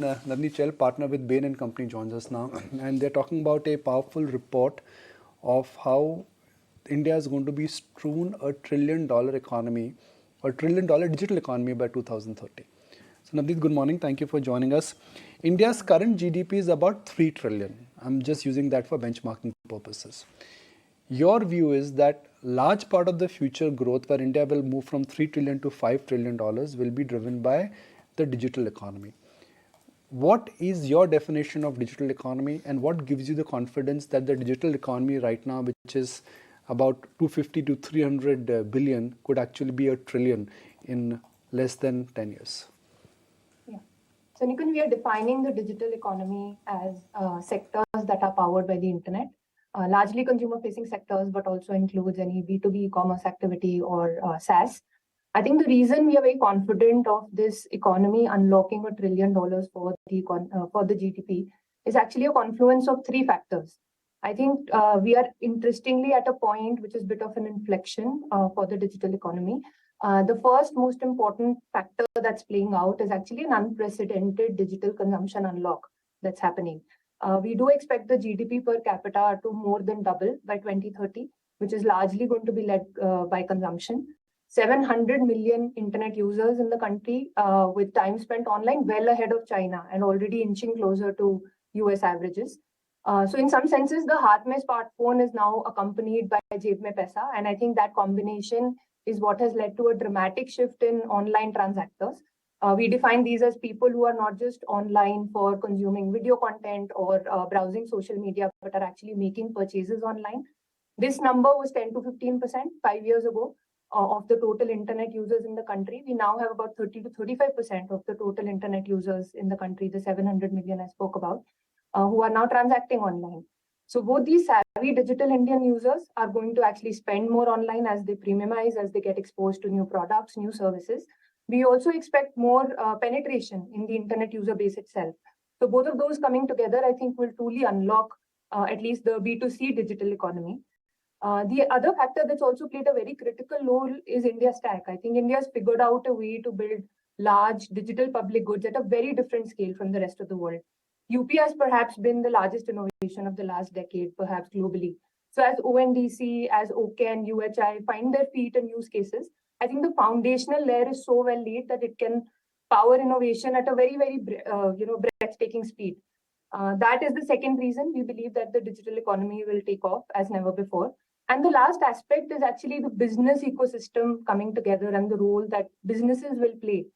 Navneet Chahal, partner with Bain Company, joins us now, and they're talking about a powerful report of how India is going to be strewn $1 trillion economy, or $1 trillion digital economy by 2030. So, Navneet, good morning. Thank you for joining us. India's current GDP is about 3 trillion. I'm just using that for benchmarking purposes. Your view is that large part of the future growth where India will move from 3 trillion to $5 trillion will be driven by the digital economy. What is your definition of digital economy, and what gives you the confidence that the digital economy right now, which is about 250 to 300 billion, could actually be $1 trillion in less than 10 years? Yeah. So, Nikun, we are defining the digital economy as sectors that are powered by the internet, largely consumer-facing sectors, but also includes any B2B e-commerce activity or SaaS. I think the reason we are very confident of this economy unlocking $1 trillion for the GDP is actually a confluence of three factors. I think we are interestingly at a point which is a bit of an inflection for the digital economy. The first most important factor that's playing out is actually an unprecedented digital consumption unlock that's happening. We do expect the GDP per capita to more than double by 2030, which is largely going to be led by consumption. 700 million internet users in the country with time spent online well ahead of China and already inching closer to US averages. So in some senses, the Haath Mein smartphone is now accompanied by Jeb Mein Paisa, and I think that combination is what has led to a dramatic shift in online transactors. We define these as people who are not just online for consuming video content or browsing social media, but are actually making purchases online. This number was 10 to 15% 5 years ago. Of the total internet users in the country. We now have about 30 to 35% of the total internet users in the country, the 700 million I spoke about, who are now transacting online. So both these savvy digital Indian users are going to actually spend more online as they premiumize, as they get exposed to new products, new services. We also expect more penetration in the internet user base itself. So both of those coming together, I think, will truly unlock at least the B2C digital economy. The other factor that's also played a very critical role is India's stack. I think India's figured out a way to build large digital public goods at a very different scale from the rest of the world. UP has perhaps been the largest innovation of the last decade, perhaps globally. So as ONDC, as OCAN, UHI find their feet in use cases, I think the foundational layer is so well laid that it can power innovation at a very, very breathtaking speed. That is the second reason we believe that the digital economy will take off as never before. And the last aspect is actually the business ecosystem coming together and the role that businesses will play.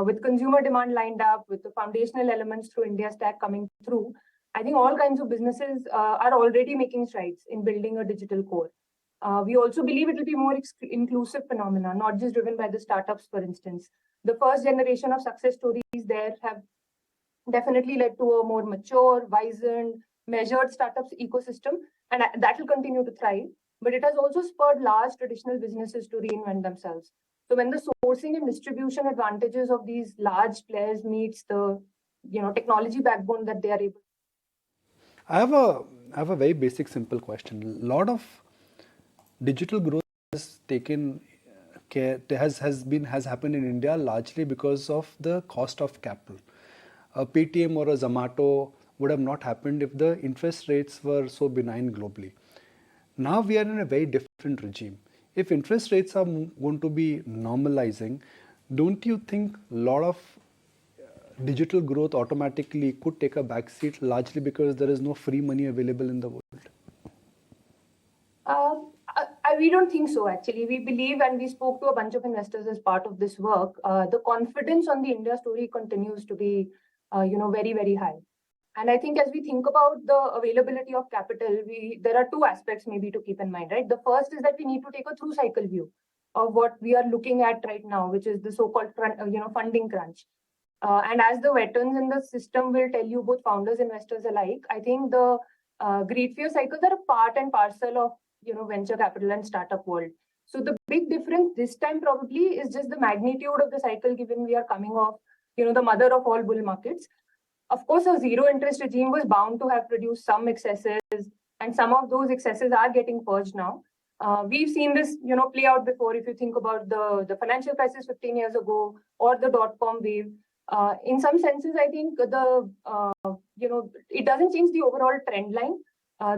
With consumer demand lined up, with the foundational elements through India Stack coming through, I think all kinds of businesses are already making strides in building a digital core. We also believe it will be more inclusive phenomena, not just driven by the startups, for instance. The first generation of success stories there have definitely led to a more mature, wizened, measured startups ecosystem, and that will continue to thrive. But it has also spurred large traditional businesses to reinvent themselves. So when the sourcing and distribution advantages of these large players meets the technology backbone that they are able. I have a very basic, simple question. A lot of digital growth has taken care has happened in India largely because of the cost of capital. A Paytm or a Zomato would have not happened if the interest rates were so benign globally. Now we are in a very different regime. If interest rates are going to be normalizing, don't you think a lot of digital growth automatically could take a backseat, largely because there is no free money available in the world? We don't think so, actually. We believe, and we spoke to a bunch of investors as part of this work, the confidence on the India story continues to be, very, very high. And I think as we think about the availability of capital, there are two aspects maybe to keep in mind, right? The first is that we need to take a through cycle view of what we are looking at right now, which is the so-called funding crunch. And as the veterans in the system will tell you, both founders, investors alike, I think the greed fear cycles are a part and parcel of venture capital and startup world. So the big difference this time probably is just the magnitude of the cycle, given we are coming off the mother of all bull markets. Of course, a zero interest regime was bound to have produced some excesses, and some of those excesses are getting purged now. We've seen this, play out before. If you think about the financial crisis 15 years ago or the dot-com wave, In some senses, I think it doesn't change the overall trend line.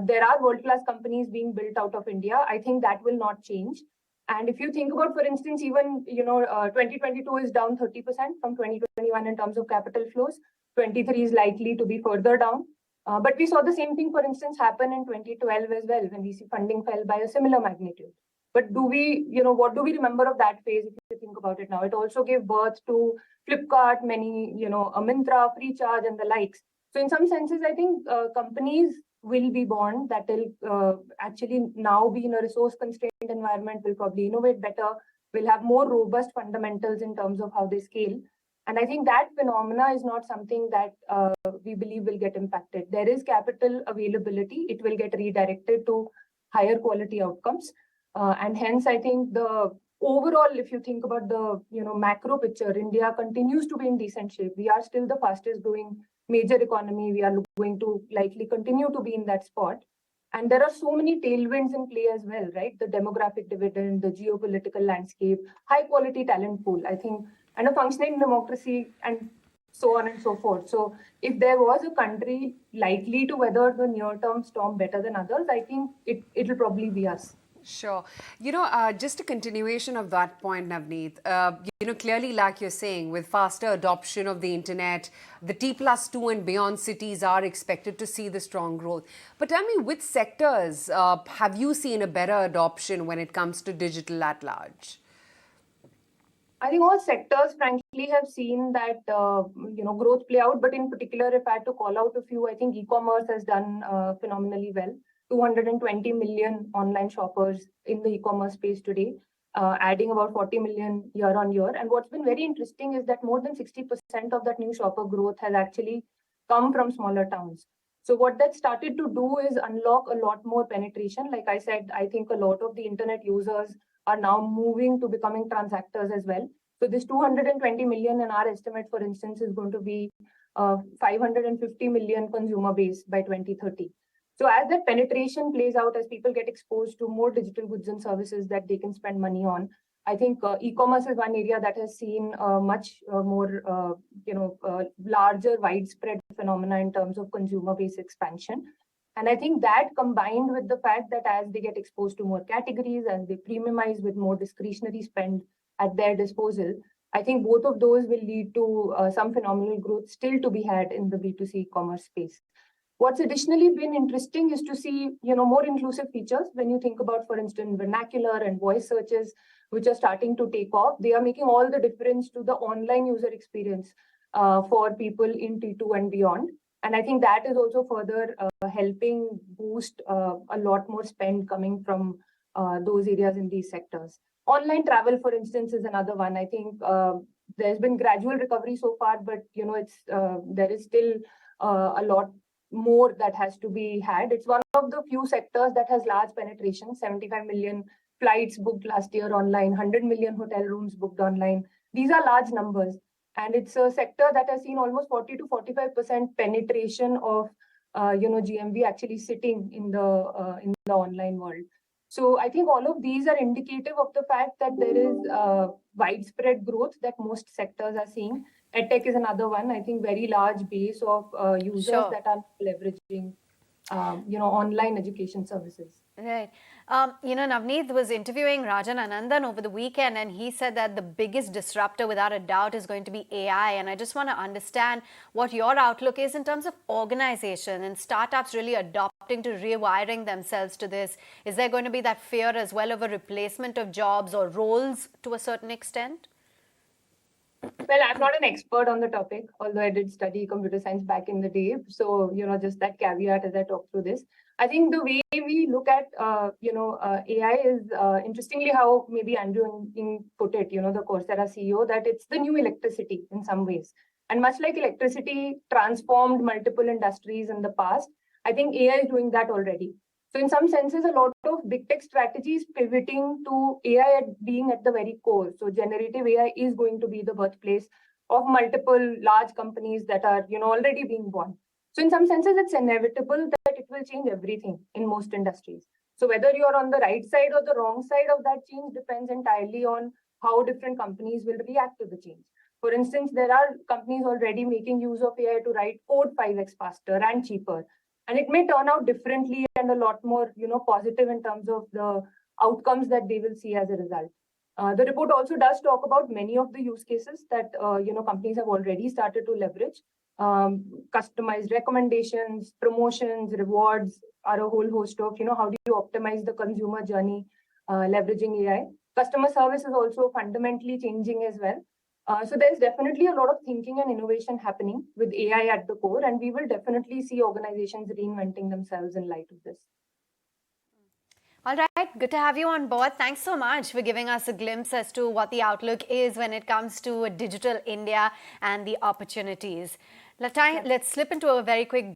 There are world-class companies being built out of India. I think that will not change. And if you think about, for instance, even 2022 is down 30% from 2021 in terms of capital flows. 23 is likely to be further down. But we saw the same thing, for instance, happen in 2012 as well, when VC funding fell by a similar magnitude. But what do we remember of that phase if you think about it now? It also gave birth to Flipkart, many, a Myntra, Freecharge, and the likes. So in some senses, I think companies will be born that will actually now be in a resource-constrained environment, will probably innovate better, will have more robust fundamentals in terms of how they scale. And I think that phenomena is not something that we believe will get impacted. There is capital availability. It will get redirected to higher quality outcomes. And hence, I think the overall, if you think about the macro picture, India continues to be in decent shape. We are still the fastest growing major economy. We are going to likely continue to be in that spot. And there are so many tailwinds in play as well, right? The demographic dividend, the geopolitical landscape, high quality talent pool, I think, and a functioning democracy, and so on and so forth. So if there was a country likely to weather the near-term storm better than others, I think it'll probably be us. Sure. Just a continuation of that point, Navneet, clearly, like you're saying, with faster adoption of the internet, the T+2 and beyond cities are expected to see the strong growth. But tell me, which sectors have you seen a better adoption when it comes to digital at large? I think all sectors, frankly, have seen that growth play out. But in particular, if I had to call out a few, I think e-commerce has done phenomenally well. 220 million online shoppers in the e-commerce space today, adding about 40 million year on year. And what's been very interesting is that more than 60% of that new shopper growth has actually come from smaller towns. So what that started to do is unlock a lot more penetration. Like I said, I think a lot of the internet users are now moving to becoming transactors as well. So this 220 million in our estimate, for instance, is going to be 550 million consumer base by 2030. So as that penetration plays out, as people get exposed to more digital goods and services that they can spend money on, I think e-commerce is one area that has seen much more, larger, widespread phenomena in terms of consumer base expansion. And I think that combined with the fact that as they get exposed to more categories, as they premiumize with more discretionary spend at their disposal, I think both of those will lead to some phenomenal growth still to be had in the B2C e-commerce space. What's additionally been interesting is to see, more inclusive features. When you think about, for instance, vernacular and voice searches, which are starting to take off, they are making all the difference to the online user experience for people in T2 and beyond. And I think that is also further helping boost a lot more spend coming from those areas in these sectors. Online travel, for instance, is another one. I think there's been gradual recovery so far, but there is still a lot more that has to be had. It's one of the few sectors that has large penetration. 75 million flights booked last year online, 100 million hotel rooms booked online. These are large numbers. And it's a sector that has seen almost 40 to 45% penetration of GMV actually sitting in the online world. So I think all of these are indicative of the fact that there is widespread growth that most sectors are seeing. EdTech is another one. I think very large base of users that are leveraging, online education services. Right. Navneet was interviewing Rajan Anandan over the weekend, and he said that the biggest disruptor, without a doubt, is going to be AI. And I just want to understand what your outlook is in terms of organization and startups really adopting to rewiring themselves to this. Is there going to be that fear as well of a replacement of jobs or roles to a certain extent? Well, I'm not an expert on the topic, although I did study computer science back in the day. So, just that caveat as I talk through this. I think the way we look at, AI is interestingly how maybe Andrew put it, the Coursera CEO, that it's the new electricity in some ways. And much like electricity transformed multiple industries in the past, I think AI is doing that already. So in some senses, a lot of big tech strategies pivoting to AI being at the very core. So generative AI is going to be the birthplace of multiple large companies that are, already being born. So in some senses, it's inevitable that it will change everything in most industries. So whether you're on the right side or the wrong side of that change depends entirely on how different companies will react to the change. For instance, there are companies already making use of AI to write code 5x faster and cheaper. And it may turn out differently and a lot more, positive in terms of the outcomes that they will see as a result. The report also does talk about many of the use cases that companies have already started to leverage. Customized recommendations, promotions, rewards are a whole host of, how do you optimize the consumer journey leveraging AI. Customer service is also fundamentally changing as well. So there's definitely a lot of thinking and innovation happening with AI at the core, and we will definitely see organizations reinventing themselves in light of this. All right, good to have you on board. Thanks so much for giving us a glimpse as to what the outlook is when it comes to digital India and the opportunities. Let's slip into a very quick